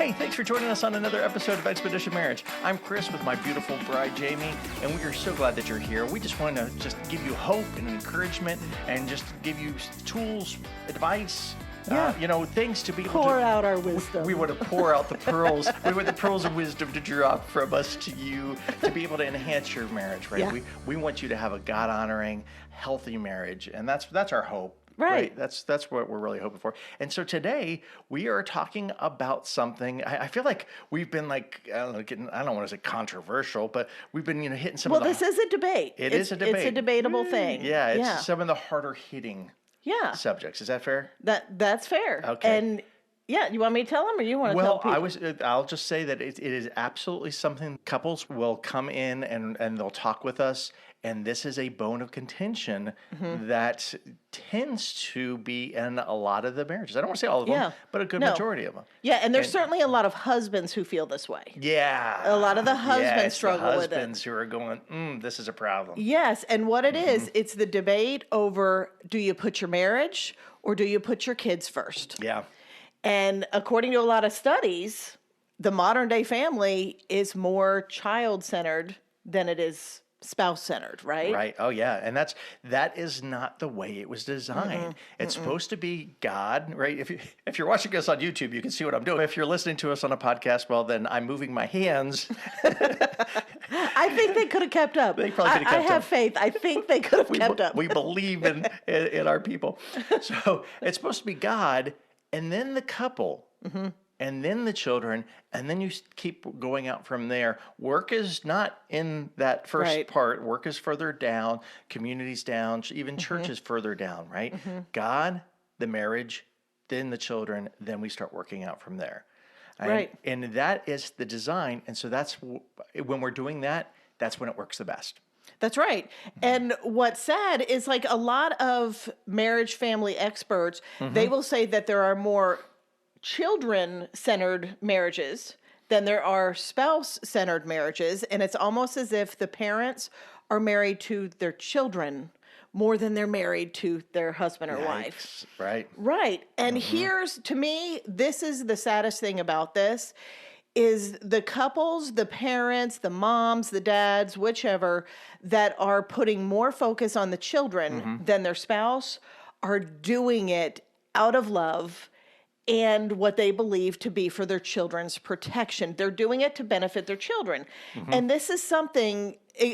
Hey, thanks for joining us on another episode of Expedition Marriage. I'm Chris with my beautiful bride, Jamie, and we are so glad that you're here. We just want to give you hope and encouragement and just give you tools, advice, things to be able to pour out our wisdom. We want to pour out the pearls. We want the pearls of wisdom to drop from us to you to be able to enhance your marriage, right? Yeah. We want you to have a God-honoring, healthy marriage, and that's our hope. Right. That's what we're really hoping for. And so today we are talking about something. I feel like we've been I don't want to say controversial, but we've been hitting some of the. Well, this is a debate. It's a debate. It's a debatable thing. Yeah, it's some of the harder hitting subjects. Is that fair? That's fair. Okay. And you want me to tell them, or you want to tell people? I'll just say that it is absolutely something couples will come in and they'll talk with us. And this is a bone of contention that tends to be in a lot of the marriages. I don't want to say all of them, but a good majority of them. Yeah, and there's certainly a lot of husbands who feel this way. Yeah. A lot of the husbands struggle with it. Husbands who are going, this is a problem. Yes, and what it is, it's the debate over, do you put your marriage or do you put your kids first? Yeah. And according to a lot of studies, the modern day family is more child-centered than it is spouse-centered, right? Right. Oh, yeah. And that is not the way it was designed. It's supposed to be God, right? If you're watching us on YouTube, you can see what I'm doing. If you're listening to us on a podcast, well, then I'm moving my hands. I think they could have kept up. They probably could have kept up. I have faith. I think they could have kept up. We believe in our people. So it's supposed to be God, and then the couple. And then the children, and then you keep going out from there. Work is not in that first part. Work is further down, communities down, even church is further down, right? God, the marriage, then the children, then we start working out from there. Right. And that is the design. And so that's when we're doing that, that's when it works the best. That's right. And what's sad is like a lot of marriage family experts, they will say that there are more children-centered marriages than there are spouse-centered marriages. And it's almost as if the parents are married to their children more than they're married to their husband or wife. Right. Right. And here's, to me, this is the saddest thing about this, is the couples, the parents, the moms, the dads, whichever, that are putting more focus on the children than their spouse are doing it out of love and what they believe to be for their children's protection. They're doing it to benefit their children. And this is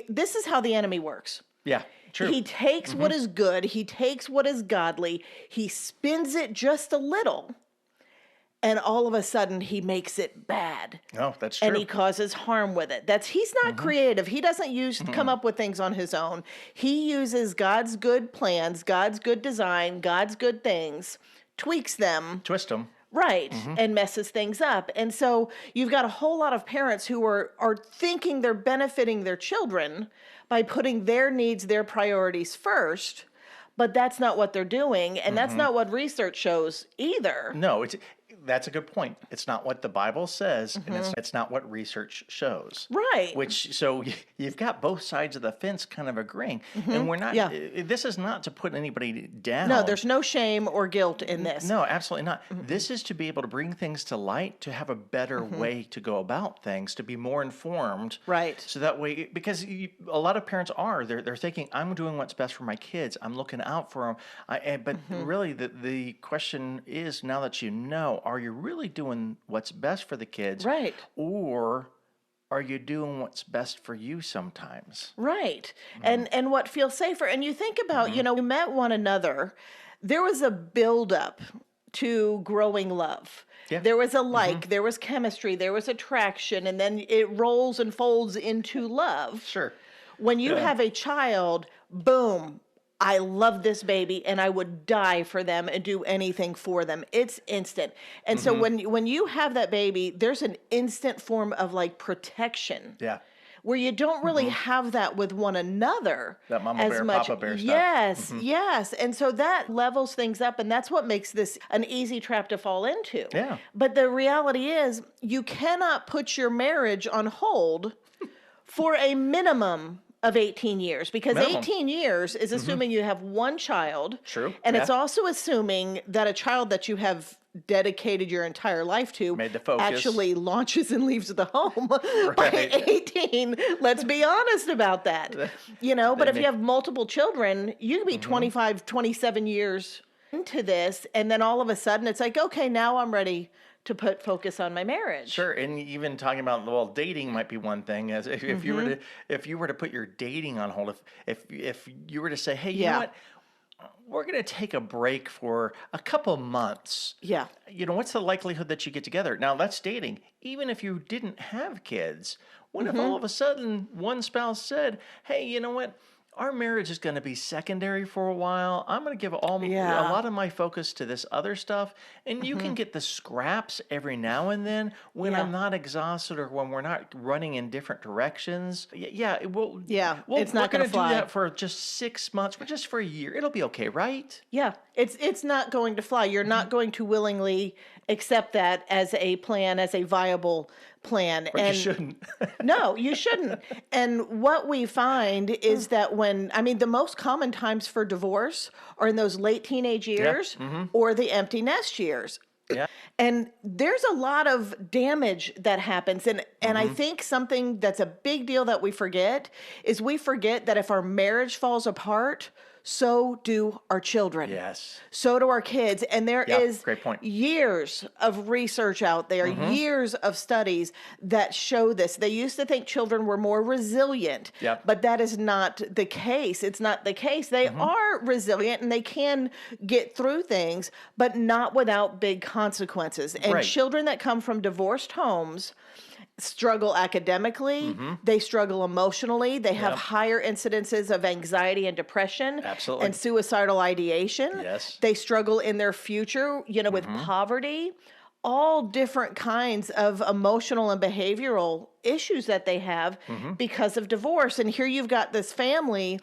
this is how the enemy works. Yeah, true. He takes what is good, he takes what is godly, he spins it just a little, and all of a sudden he makes it bad. No, that's true. And he causes harm with it. He's not creative. He doesn't come up with things on his own. He uses God's good plans, God's good design, God's good things, tweaks them. Twist them. Right, and messes things up. And so you've got a whole lot of parents who are thinking they're benefiting their children by putting their needs, their priorities first, but that's not what they're doing, and that's not what research shows either. No, that's a good point. It's not what the Bible says, and it's not what research shows. Right. So you've got both sides of the fence kind of agreeing, and we're not. This is not to put anybody down. No, there's no shame or guilt in this. No, absolutely not. This is to be able to bring things to light, to have a better way to go about things, to be more informed. Right. So that way, because a lot of parents they're thinking, I'm doing what's best for my kids. I'm looking out for them. But really, the question is, now that you know, are you really doing what's best for the kids? Right. Or are you doing what's best for you sometimes? Right. And what feels safer. And you think about, we met one another. There was a buildup to growing love. Yeah. There was a there was chemistry, there was attraction, and then it rolls and folds into love. Sure. When you have a child, boom, I love this baby and I would die for them and do anything for them. It's instant. And so when you have that baby, there's an instant form of like protection. Yeah. Where you don't really have that with one another. That mama bear, papa bear stuff. Yes, yes. And so that levels things up, and that's what makes this an easy trap to fall into. Yeah. But the reality is, you cannot put your marriage on hold for a minimum of 18 years, because Minimum. 18 years is assuming you have one child. True. And it's Yeah. also assuming that a child that you have dedicated your entire life to Made the focus. actually launches and leaves the home by Right. 18. Let's be honest about that. You know, but if you make- have multiple children, you could be 25, 27 years into this, and then all of a sudden it's like, okay, now I'm ready to put focus on my marriage. Sure, and even talking about, well, dating might be one thing. As if you were to put your dating on hold, if you were to say, hey, you know Yeah. what, we're going to take a break for a couple months. Yeah. You know, what's the likelihood that you get together? Now that's dating. Even if you didn't have kids, what if all of a sudden one spouse said, hey, you know what? Our marriage is going to be secondary for a while. I'm going to give a lot of my focus to this other stuff. And you can get the scraps every now and then when I'm not exhausted or when we're not running in different directions. Yeah, it's not gonna do fly. that for just 6 months, or just for a year. It'll be okay, right? Yeah, it's not going to fly. You're not going to willingly accept that as a plan, as a viable plan. But you shouldn't. No, you shouldn't. And what we find is that the most common times for divorce are in those late teenage years or the empty nest years. Yeah. And there's a lot of damage that happens. And I think something that's a big deal that we forget is we forget that if our marriage falls apart, so do our children. Yes. So do our kids. And there is great point. years of research out there, years of studies that show this. They used to think children were more resilient, but that is not the case. It's not the case. They are resilient and they can get through things, but not without big consequences. And Right. children that come from divorced homes struggle academically, they struggle emotionally, they have higher incidences of anxiety and depression Absolutely. and suicidal ideation. Yes. They struggle in their future, with poverty, all different kinds of emotional and behavioral issues that they have because of divorce. And here you've got this family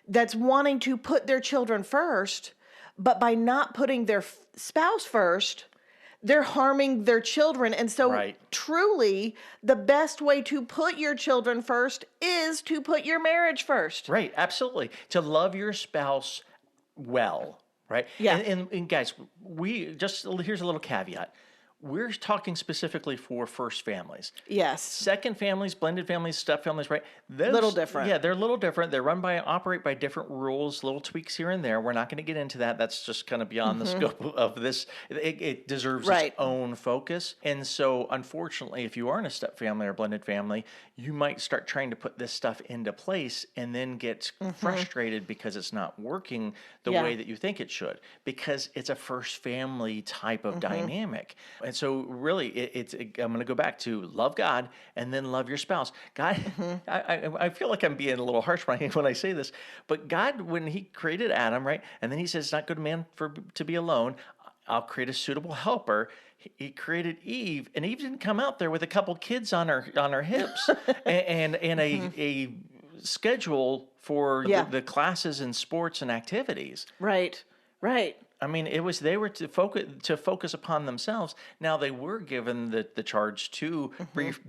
that's wanting to put their children first, but by not putting their spouse first, they're harming their children. And so Right. truly the best way to put your children first is to put your marriage first. Right, absolutely. To love your spouse well, right? Yeah. And guys, here's a little caveat. We're talking specifically for first families. Yes. Second families, blended families, step families, right? Little different. Yeah, they're a little different. They operate by different rules, little tweaks here and there. We're not going to get into that. That's just kind of beyond the scope of this. It deserves Right. its own focus. And so, unfortunately, if you are in a step family or blended family, you might start trying to put this stuff into place and then get frustrated because it's not working the way that you think it should, because it's a first family type of dynamic. And so really, I'm going to go back to love God and then love your spouse. God, I feel like I'm being a little harsh when I say this, but God, when he created Adam, right? And then he says, it's not good man to be alone. I'll create a suitable helper. He created Eve, and Eve didn't come out there with a couple kids on her hips and a schedule for the classes and sports and activities. Right. Right. I mean, they were to focus upon themselves. Now they were given the charge to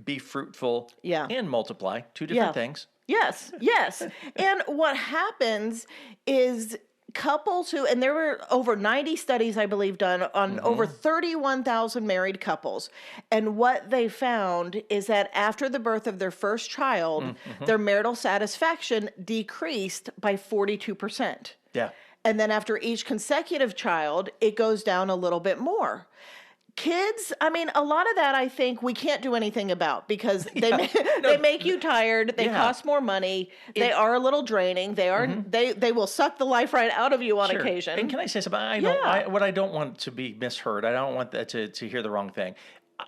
be fruitful and multiply, two different things. Yes, yes. And what happens is couples and there were over 90 studies, I believe, done on over 31,000 married couples. And what they found is that after the birth of their first child, their marital satisfaction decreased by 42%. Yeah. And then after each consecutive child, it goes down a little bit more. Kids, a lot of that I think we can't do anything about because they make you tired. They cost more money. They are a little draining. They are they will suck the life right out of you on occasion. And can I say something? What I don't want to be misheard. I don't want that to hear the wrong thing.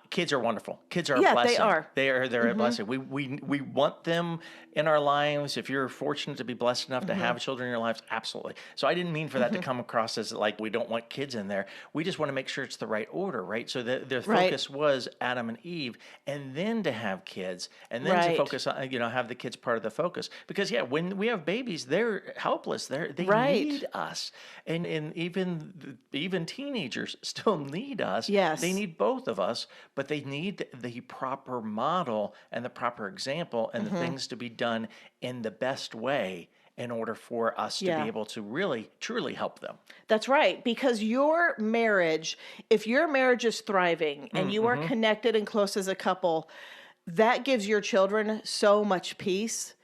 Kids are wonderful. Kids are a blessing. They are. They're a blessing. We want them in our lives. If you're fortunate to be blessed enough to have children in your lives, absolutely. So I didn't mean for that to come across as like we don't want kids in there. We just want to make sure it's the right order, right? So the focus was Adam and Eve, and then to have kids, and then to focus on have the kids part of the focus. Because when we have babies, they're helpless. They need us, and even teenagers still need us. Yes, they need both of us. but they need the proper model and the proper example and the things to be done in the best way in order for us to be Yeah. able to really, truly help them. That's right. Because your marriage, if your marriage is thriving and you are connected and close as a couple, that gives your children so much peace.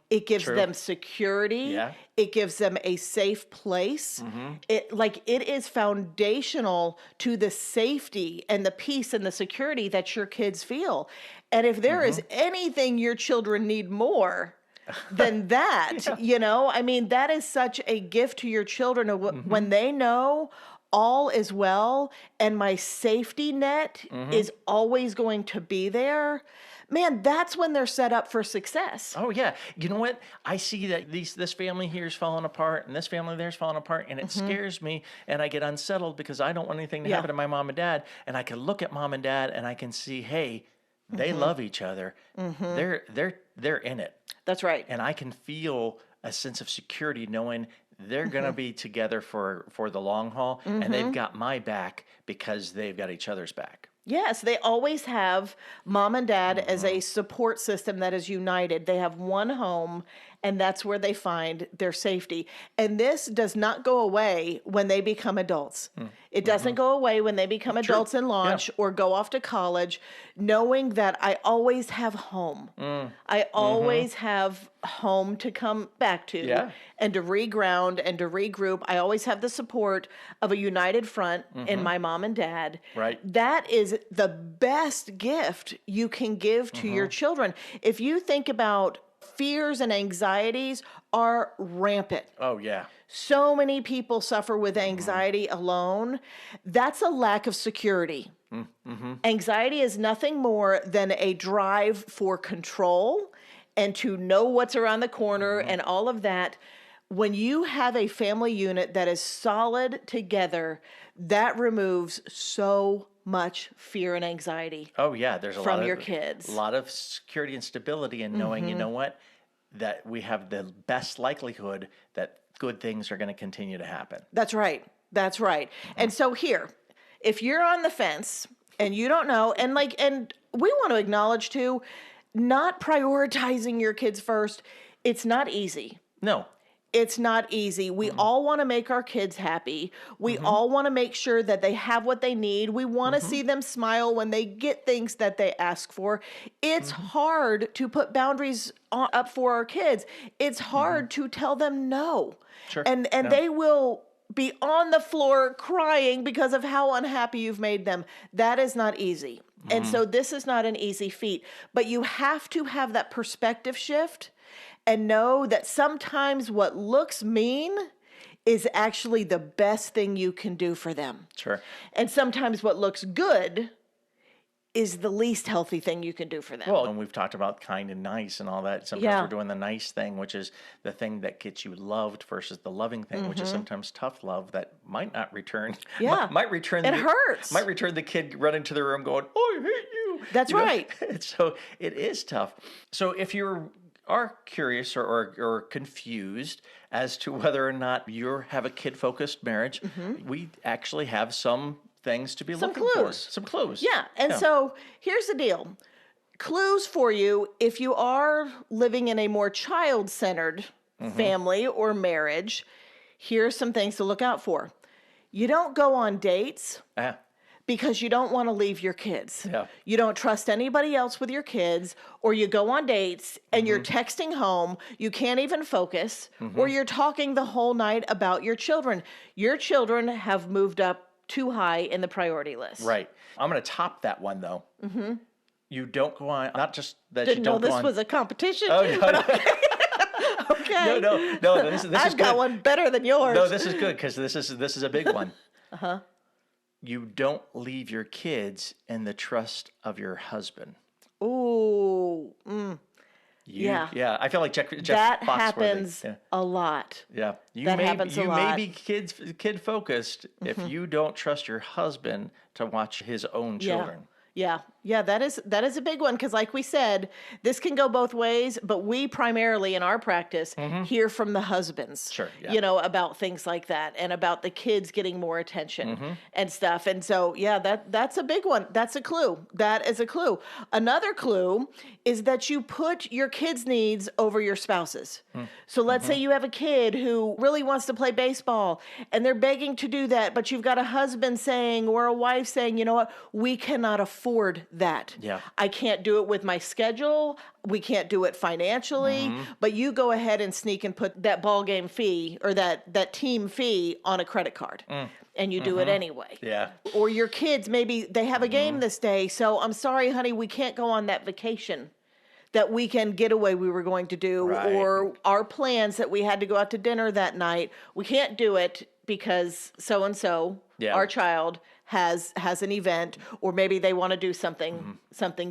It gives True. them security. Yeah. It gives them a safe place. It is foundational to the safety and the peace and the security that your kids feel. And if there is anything your children need more than that, I mean, that is such a gift to your children when they know all is well and my safety net is always going to be there. Man, that's when they're set up for success. Oh yeah, you know what? I see that this family here is falling apart, and this family there is falling apart, and it scares me, and I get unsettled because I don't want anything to happen to my mom and dad. And I can look at mom and dad, and I can see, hey, they love each other. They're in it, That's right. and I can feel a sense of security knowing they're gonna be together for the long haul, and they've got my back because they've got each other's back. Yes, they always have mom and dad as a support system that is united. They have one home, and that's where they find their safety. And this does not go away when they become adults. It doesn't go away when they become adults and launch or go off to college, knowing that I always have home. I always have home to come back to and to reground and to regroup. I always have the support of a united front in my mom and dad. Right. That is the best gift you can give to your children. If you think about fears and anxieties are rampant. Oh yeah. So many people suffer with anxiety alone. That's a lack of security. Anxiety is nothing more than a drive for control and to know what's around the corner and all of that. When you have a family unit that is solid together, that removes so much fear and anxiety. Oh yeah, there's from your kids. A lot of security and stability in knowing, you know what, that we have the best likelihood that good things are going to continue to happen. That's right. That's right. And so here, if you're on the fence and you don't know, and we want to acknowledge too, not prioritizing your kids first, it's not easy. No. It's not easy. We all want to make our kids happy. We all want to make sure that they have what they need. We want to see them smile when they get things that they ask for. It's hard to put boundaries up for our kids. It's hard to tell them no. Sure. And they will be on the floor crying because of how unhappy you've made them. That is not easy. And so this is not an easy feat. But you have to have that perspective shift and know that sometimes what looks mean is actually the best thing you can do for them. Sure. And sometimes what looks good is the least healthy thing you can do for them. Well, and we've talked about kind and nice and all that. Sometimes we're doing the nice thing, which is the thing that gets you loved versus the loving thing, which is sometimes tough love that might not return. Yeah. Might return. It hurts. Might return the kid running to the room going, "Oh, I hate you." That's right. So it is tough. So if you are curious or confused as to whether or not you have a kid-focused marriage, we actually have some things to be looking for. Some clues. Yeah. And so here's the deal. Clues for you if you are living in a more child-centered family or marriage. Here's some things to look out for. You don't go on dates because you don't want to leave your kids. Yeah. You don't trust anybody else with your kids, or you go on dates and you're texting home, you can't even focus, or you're talking the whole night about your children. Your children have moved up too high in the priority list. Right. I'm going to top that one, though. You don't go on, not just that Didn't you don't know go this on. was a competition. Oh, no, no. Okay. No, this is I've good. got one better than yours. No, this is good because this is a big one. You don't leave your kids in the trust of your husband. Ooh. Yeah. I feel like Jeff That Foxworthy. happens a lot. Yeah. You That may, happens a you lot. may be kid focused if you don't trust your husband to watch his own children. Yeah. Yeah, that is a big one because like we said, this can go both ways, but we primarily in our practice hear from the husbands, Sure, yeah. about things like that and about the kids getting more attention and stuff. And so, yeah, that's a big one. That's a clue. That is a clue. Another clue is that you put your kids' needs over your spouse's. So let's say you have a kid who really wants to play baseball and they're begging to do that, but you've got a husband saying or a wife saying, you know what, we cannot afford that. Yeah. I can't do it with my schedule. We can't do it financially, but you go ahead and sneak and put that ball game fee or that team fee on a credit card. And you do it anyway. Yeah. Or your kids, maybe they have a game this day. So I'm sorry, honey, we can't go on that vacation, that weekend getaway we were going to do, Right. or our plans that we had to go out to dinner that night. We can't do it because so-and-so, Yeah. our child, has an event, or maybe they want to do something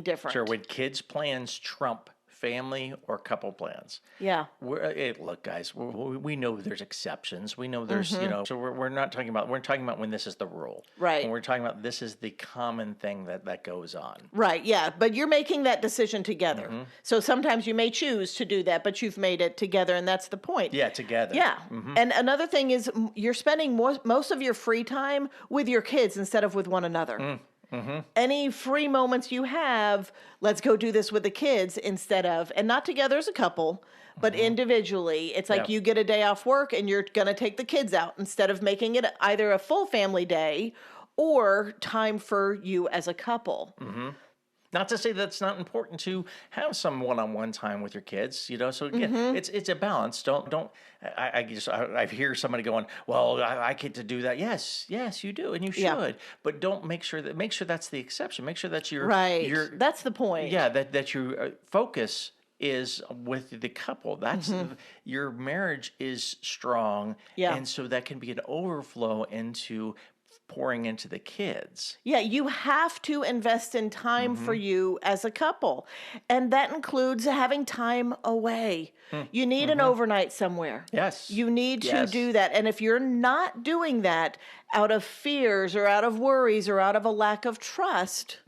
different. Sure. When kids' plans trump family or couple plans. Yeah. Look, guys, we know there's exceptions. We know there's, so we're not talking about, we're talking about when this is the rule. Right. And we're talking about this is the common thing that goes on. Right, yeah, but you're making that decision together. So sometimes you may choose to do that, but you've made it together, and that's the point. Yeah, together. Yeah. And another thing is you're spending most of your free time with your kids instead of with one another. Any free moments you have, let's go do this with the kids instead of, and not together as a couple, but individually. It's like Yeah. you get a day off work and you're going to take the kids out instead of making it either a full family day or time for you as a couple. Not to say that's not important to have some one-on-one time with your kids, So again, it's a balance. I hear somebody going, "Well, I get to do that." Yes, you do, and you should. Yeah. But don't make sure that's the exception. Make sure that Right. your That's the point. yeah that your focus is with the couple. That's your marriage is strong, Yeah. and so that can be an overflow into pouring into the kids. Yeah, you have to invest in time for you as a couple. And that includes having time away. You need an overnight somewhere. Yes. You need to Yes. do that. And if you're not doing that out of fears or out of worries or out of a lack of trust,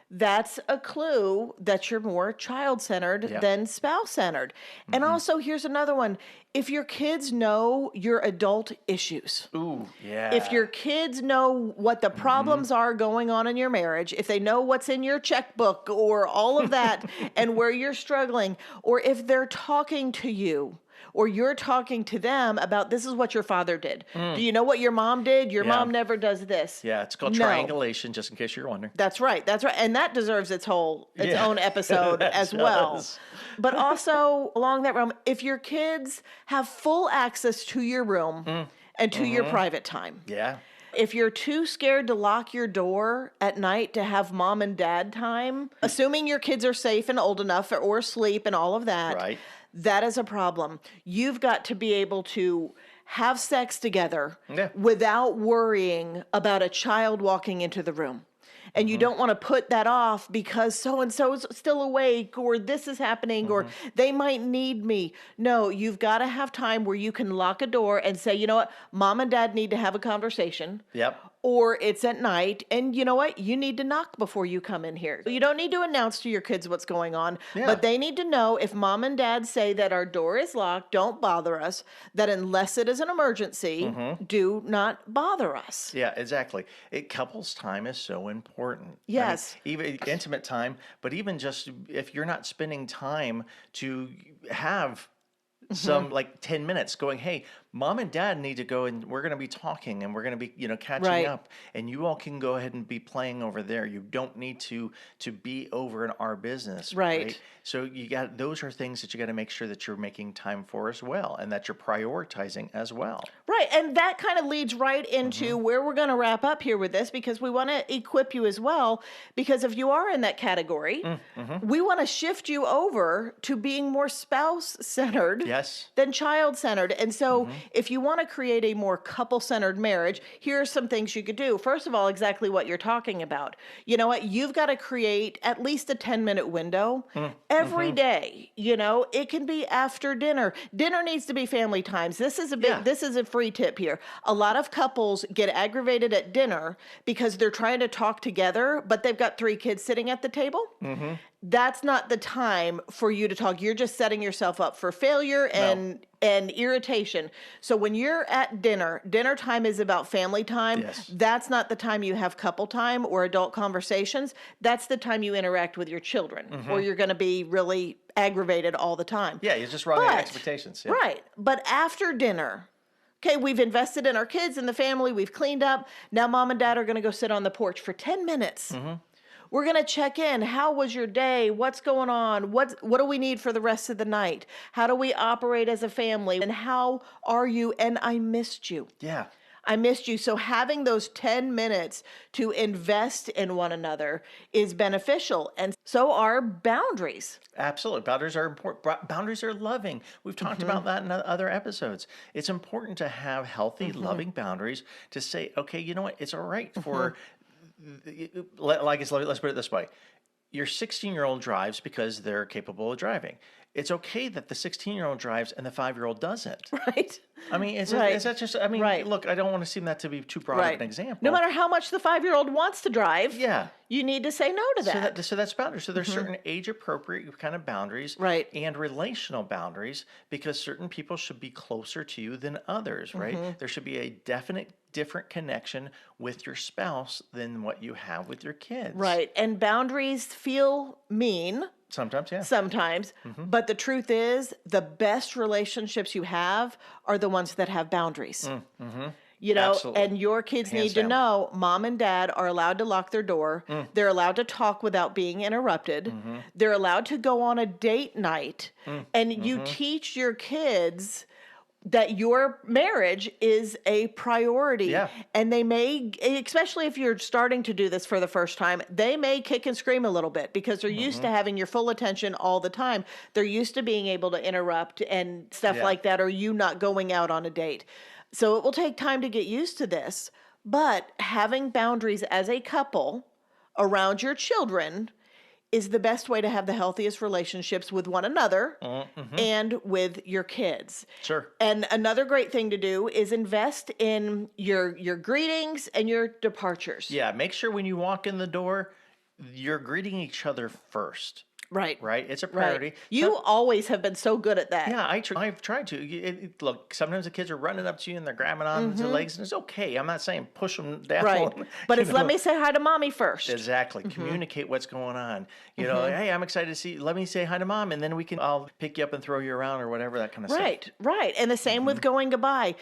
that's a clue that you're more child-centered Yeah. than spouse-centered. And also, here's another one. If your kids know your adult issues, Ooh, yeah. if your kids know what the problems are going on in your marriage, if they know what's in your checkbook or all of that and where you're struggling, or if they're talking to you or you're talking to them about this is what your father did. Do you know what your mom did? Your Yeah. mom never does this. Yeah, it's called No. triangulation, just in case you're wondering. That's right. That's right. And that deserves its Yeah. own episode It as well. does. But also along that realm, if your kids have full access to your room and to your private time. Yeah. If you're too scared to lock your door at night to have mom and dad time, assuming your kids are safe and old enough or asleep and all of that, Right. that is a problem. You've got to be able to have sex together Yeah. without worrying about a child walking into the room. And you don't want to put that off because so-and-so is still awake or this is happening or they might need me. No, you've got to have time where you can lock a door and say, you know what, mom and dad need to have a conversation. Yep. Or it's at night, and you know what? You need to knock before you come in here. You don't need to announce to your kids what's going on, Yeah. but they need to know if mom and dad say that our door is locked, don't bother us, that unless it is an emergency, do not bother us. Yeah, exactly. Couples time is so important. Yes. Even intimate time, but even just if you're not spending time to have some like 10 minutes going, hey, mom and dad need to go and we're going to be talking and we're going to be, catching Right. up, and you all can go ahead and be playing over there. You don't need to be over in our business. Right. So those are things that you got to make sure that you're making time for as well, and that you're prioritizing as well. Right. And that kind of leads right into where we're going to wrap up here with this, because we want to equip you as well. Because if you are in that category, we want to shift you over to being more spouse centered Yes. than child centered. And so If you want to create a more couple-centered marriage, here are some things you could do. First of all, exactly what you're talking about. You know what? You've got to create at least a 10-minute window every day. You know, it can be after dinner. Dinner needs to be family times. This is a free tip here. A lot of couples get aggravated at dinner because they're trying to talk together, but they've got 3 kids sitting at the table. That's not the time for you to talk. You're just setting yourself up for failure and irritation. So when you're at dinner time is about family time. Yes. That's not the time you have couple time or adult conversations. That's the time you interact with your children, or you're going to be really aggravated all the time. Yeah, you're just wrong expectations. Yeah. Right. But after dinner, okay, we've invested in our kids and the family. We've cleaned up. Now mom and dad are going to go sit on the porch for 10 minutes. We're going to check in. How was your day? What's going on? What do we need for the rest of the night? How do we operate as a family? And how are you? And I missed you. Yeah. I missed you. So having those 10 minutes to invest in one another is beneficial. And so are boundaries. Absolutely. Boundaries are important. Boundaries are loving. We've talked about that in other episodes. It's important to have healthy, loving boundaries to say, okay, you know what? It's all right for, let's put it this way. Your 16-year-old drives because they're capable of driving. It's okay that the 16-year-old drives and the 5-year-old doesn't. Right. I mean, is that just, I mean, look, I don't want to seem that to be too broad of an example. No matter how much the 5-year-old wants to drive, yeah, you need to say no to that. So that's boundaries. So there's certain age-appropriate kind of boundaries, right, and relational boundaries, because certain people should be closer to you than others, right? There should be a definite different connection with your spouse than what you have with your kids. Right. And boundaries feel mean. Sometimes, yeah. Sometimes. But the truth is, the best relationships you have are the ones that have boundaries. You know, Absolutely. And your kids Hands need to down. know mom and dad are allowed to lock their door. They're allowed to talk without being interrupted. They're allowed to go on a date night. And you teach your kids that your marriage is a priority. Yeah. And they may, especially if you're starting to do this for the first time, they may kick and scream a little bit because they're used to having your full attention all the time. They're used to being able to interrupt and stuff like that, or you not going out on a date. So it will take time to get used to this, but having boundaries as a couple around your children is the best way to have the healthiest relationships with one another and with your kids. Sure. And another great thing to do is invest in your greetings and your departures. Yeah, make sure when you walk in the door, you're greeting each other first. Right. Right? It's a priority. Right. You always have been so good at that. Yeah, I've tried to. Look, sometimes the kids are running up to you and they're grabbing on to legs, and it's okay. I'm not saying push them down. Right. But it's let me say hi to mommy first. Exactly. Communicate what's going on. You know, hey, I'm excited to see you. Let me say hi to mom, and then I'll pick you up and throw you around or whatever, that kind of stuff. Right. And the same with going goodbye.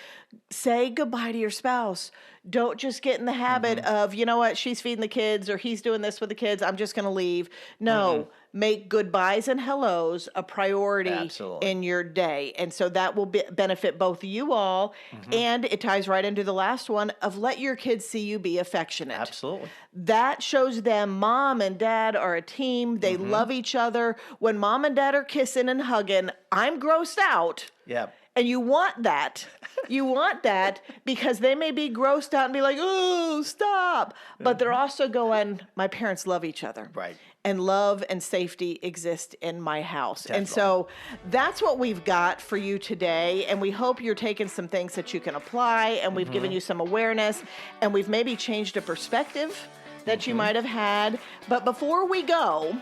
Say goodbye to your spouse. Don't just get in the habit of, you know what, she's feeding the kids or he's doing this with the kids, I'm just going to leave. No, make goodbyes and hellos a priority in your day. And so that will benefit both you all, and it ties right into the last one of let your kids see you be affectionate. Absolutely. That shows them mom and dad are a team. They love each other. When mom and dad are kissing and hugging, I'm grossed out. Yeah. And you want that. You want that because they may be grossed out and be like, oh, stop. But they're also going, my parents love each other. Right. And love and safety exist in my house. Definitely. And so that's what we've got for you today. And we hope you're taking some things that you can apply. And we've given you some awareness. And we've maybe changed a perspective that you might have had. But before we go,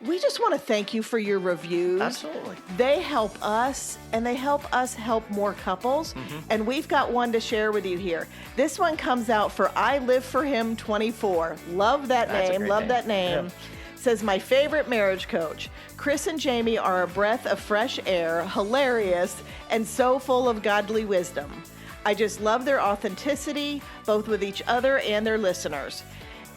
we just want to thank you for your reviews. Absolutely. They help us, and they help us help more couples. And we've got one to share with you here. This one comes out for I Live for Him 24. Love that name. Love that name. Yeah. Says, my favorite marriage coach. Chris and Jamie are a breath of fresh air, hilarious, and so full of godly wisdom. I just love their authenticity, both with each other and their listeners.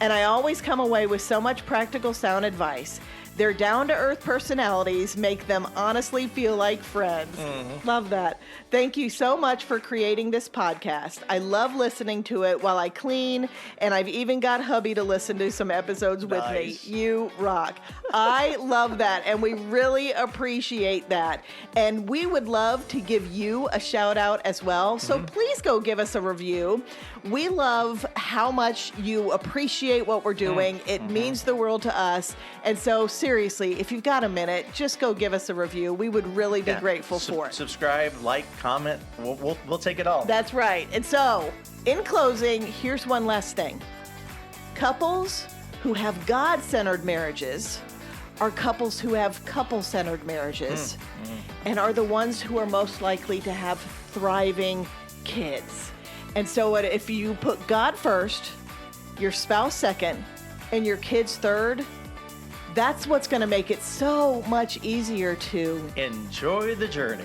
And I always come away with so much practical, sound advice. Their down-to-earth personalities make them honestly feel like friends. Love that. Thank you so much for creating this podcast. I love listening to it while I clean, and I've even got hubby to listen to some episodes with me. Nice. You rock. I love that, and we really appreciate that. And we would love to give you a shout out as well. So please go give us a review. We love how much you appreciate what we're doing. It means the world to us. And so seriously, if you've got a minute, just go give us a review. We would really be grateful for it. Subscribe, like, comment. We'll take it all. That's right. And so, in closing, here's one last thing. Couples who have God-centered marriages are couples who have couple-centered marriages and are the ones who are most likely to have thriving kids. And so if you put God first, your spouse second, and your kids third, that's what's going to make it so much easier to Enjoy the journey.